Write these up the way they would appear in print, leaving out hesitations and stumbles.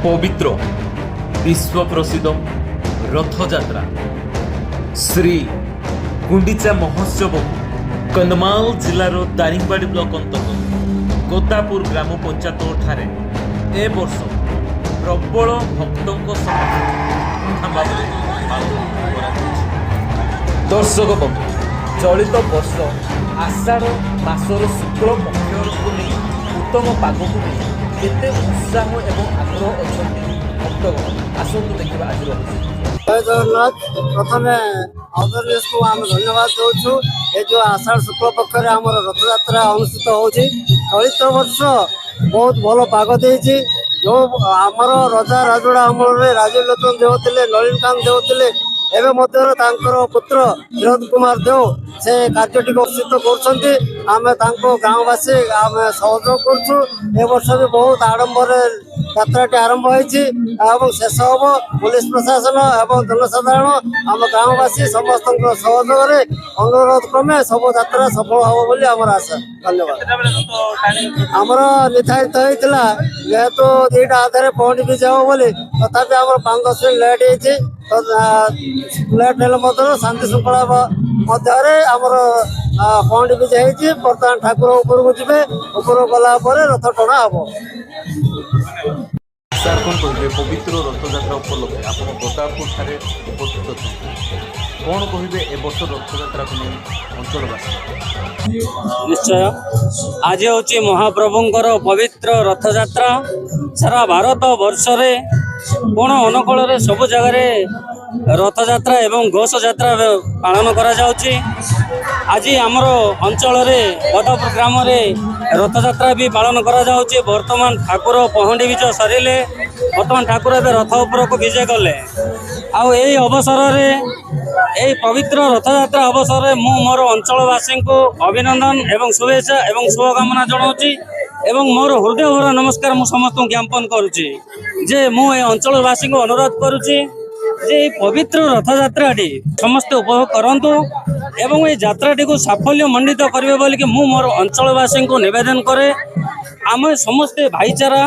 पवित्र विश्व प्रसिद्ध रथयात्रा श्री गुंडीचा महोत्सव कंधमाल जिलार दारिंगबाड़ी ब्लॉक अंतर्गत गोतापुर ग्राम पंचायत ठारे ए वर्ष प्रबल भक्तों दर्शक बंधु चलित वर्ष आषाढ़ मासर शुक्ल पक्ष को नहीं उत्तम पाग को नहीं केते उत्साह एवं आग्रह अच्छा भक्तगण आसतु देखा आज जय जगन्नाथ। प्रथम अवेयरनेस को आम धन्यवाद दौचु। ये जो आषाढ़ शुक्ल पक्ष आम रथयात्रा अनुष्ठित होची चलित वर्ष बहुत भल पाग देछि। जो आमर रजा राजुड़ा अमल राजीव लोचन देव थे नलिनकांत देव थे एवं पुत्र विनोद कुमार देव से कार्यटी अनुष्ठित कर ग्रामवासी आम सहयोग करुँ। वर्ष भी बहुत आडंबर यात्राटी आरंभ होती शेष हम पुलिस प्रशासन एवं जनसाधारण आम ग्रामवासी समस्त सहयोग अनुरोध क्रमे सब यात्रा सफल हम बोली आमर आशा। धन्यवाद। आमर निर्धारित होता जेहेतु दुईटा आधार पहुँच भी जाओ बोली तथापि आम 5-10 मिनट लेट होती लेट हेल्ले शांति श्रृंखला मध्य आमर पहुँच भी जाइए। बर्तमान ठाकुर ऊपर को जी ऊपर गला रथ टणा हम। सर कौन कहे पवित्र रथयात्रा उपलक्षे आप गोतापुर ठारे उपस्थित अच्छा कौन कहे ए वर्ष रथयात्रा को नहीं अंचलवासी? निश्चय आज हूँ महाप्रभुंकर पवित्र रथयात्रा सारा भारत वर्ष कोण अनुकूल सब जगह रथयात्रा एवं घोष यात्रा पालन करा जाउची। आज आमर अंचल गोतापुर ग्राम रथयात्रा भी पालन करा जाउची। वर्तमान ठाकुर पहंडी विजय सरिले वर्तमान ठाकुर ए रथ उपर को विजय कले आई अवसर यही पवित्र रथयात्रा अवसर मु मोर अंचलवासी को अभिनंदन एवं शुभेच्छा एवं शुभकामना जनाऊँगी एवं मोर हृदय भरा नमस्कार मु समस्त ज्ञापन करुच्ची जे मु अंचलवासी को अनुरोध करुच्ची जे पवित्र रथयात्राटी समस्ते उपभोग करंतु एवं ये यात्राटी को साफल्य मंडित करेंगे बोल कि मु मोर अंचलवासी को निवेदन करे। आम समस्ते भाईचारा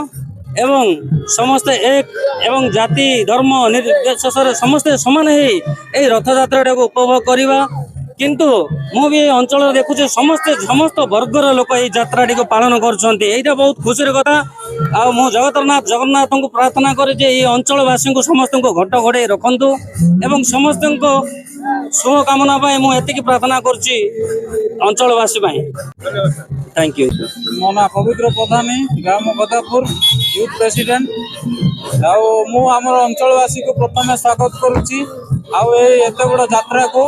एवं समस्ते एक एवं जाति धर्म निर्विशेष समस्ते समान ही रथयात्रा को उपभोग करवा किंतु मु भी अंचल देखुचे समस्त वर्गर लोक ये यात्राटी को पालन कर बहुत खुशी कथा। आ मु जगन्नाथ को प्रार्थना करे जे ये अंचलवासी को समस्त को घट घोड़े रखंतु एवं समस्त शुभकामना मु एतिकी प्रार्थना करुच्ची अंचलवासी। Thank you. मो ना पवित्र प्रधानी ग्राम गोतापुर यूथ प्रेसिडेंट आमर अंचलवासी को प्रथम स्वागत करुच्ची एत बड़ यात्रा को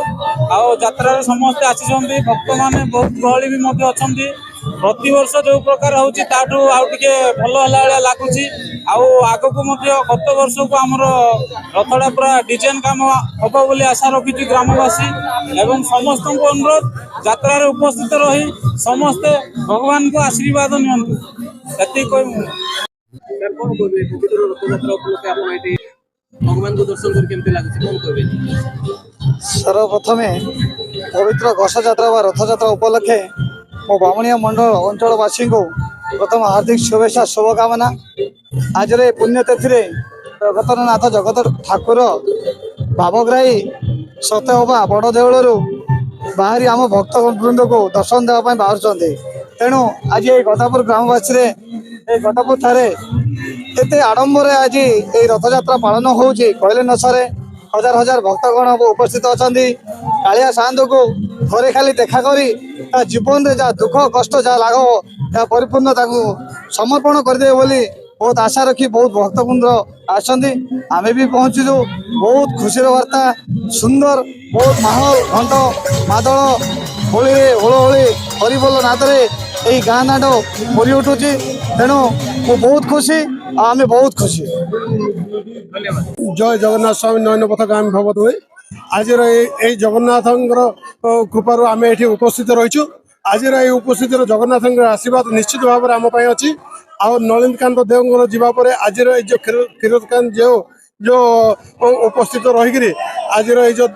यात्रा समस्ते आसी भक्त मैंने बहुत गहली भी अच्छा प्रति वर्ष जो प्रकार होती भल है लगुच आग को गत वर्ष को आमर रथड़ा पूरा डिजाइन काम हम बोली आशा रखी ग्रामवासी एवं समस्त को अनुरोध यात्रा उपस्थित रही समस्ते भगवान को आशीर्वाद नि भगवान को दर्शन कर केमती लागुଛି कौन कहबे? सर्वप्रथमे पवित्र घोष यात्रा व रथयात्रा उपलक्षे मो बामणिया मंडल अंचलवासी को प्रथम हार्दिक शुभेच्छा शुभकामना। आज पुण्यतिथि जगतनाथ जगत ठाकुर भावग्राही सत्यहबा बड़ देवलू बाहरी आम भक्त वृंद को दर्शन देवाई बाहर तेणु आज ये गोतापुर ग्रामवासी गोतापुर ठारे एते आडंबर आज ये रथयात्रा पालन होची कहले न सरे। हजार हजार भक्तगण उपस्थित अच्छा कालिया साहंत को घरे खाली देखा करी जीवन में जहाँ दुख कष्ट जहाँ लाग परिपूर्ण समर्पण करदे बोली बहुत आशा रखी बहुत भक्तवृंद आसती आमे भी पहुँचु बहुत खुशी वार्ता सुंदर बहुत माहौल घंट मादल होली होली हरिबोल नादरे यही गाँ नाट भरी उठुची तेणु मु बहुत खुशी आमे बहुत खुशी। जय जगन्नाथ स्वामी नयन पथगामी भगवत हुए आज जगन्नाथ कृपार आम ये उपस्थित रहीचु। आज उपस्थित जगन्नाथ आशीर्वाद निश्चित भाव में आम अच्छी आ नलिनकांत देव जावापर आज जो क्षीरोदकांत जो उपस्थित रहीकि आज जो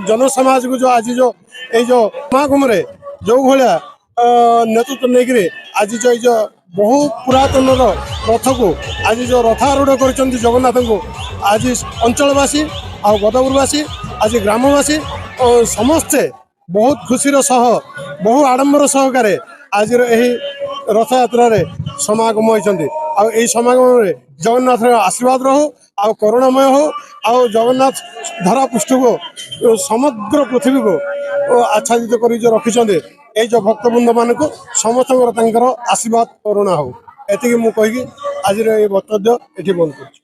जनसमाज को जो आज जो समागम जो भाया नेतृत्व नहीं आज जो ବହୁ ପୁରାତନର ରଥକୁ ଆଜି ଯେଉଁ ରଥାରୂଢ଼ କରିଛନ୍ତି ଜଗନ୍ନାଥଙ୍କୁ ଆଜି ଅଞ୍ଚଳବାସୀ ଆଉ ଗଦପୁରବାସୀ ଆଜି ଗ୍ରାମବାସୀ ଓ ସମସ୍ତେ ବହୁତ ଖୁସିର ସହ ବହୁ ଆଡ଼ମ୍ବର ସହକାରେ ଆଜିର ଏହି ରଥଯାତ୍ରାରେ ସମାଗମ ହୋଇଛନ୍ତି। ଆଉ ଏହି ସମାଗମରେ ଜଗନ୍ନାଥର ଆଶୀର୍ବାଦ ରହୁ ଆଉ କରୁଣାମୟ ହଉ ଆଉ ଜଗନ୍ନାଥ ଧରା ପୃଷ୍ଠକୁ ସମଗ୍ର ପୃଥିବୀକୁ ଆଚ୍ଛାଦିତ କରି ଯେଉଁ ରଖିଛନ୍ତି ଏଇ ଯେଉଁ ଭକ୍ତବୃନ୍ଦମାନଙ୍କୁ ସମସ୍ତଙ୍କର ତାଙ୍କର ଆଶୀର୍ବାଦ କରୁଣା ହଉ। ଏତିକି ମୁଁ କହିକି ଆଜିର ଏହି ବକ୍ତବ୍ୟ ଏଠି ବନ୍ଦ କରୁଛି।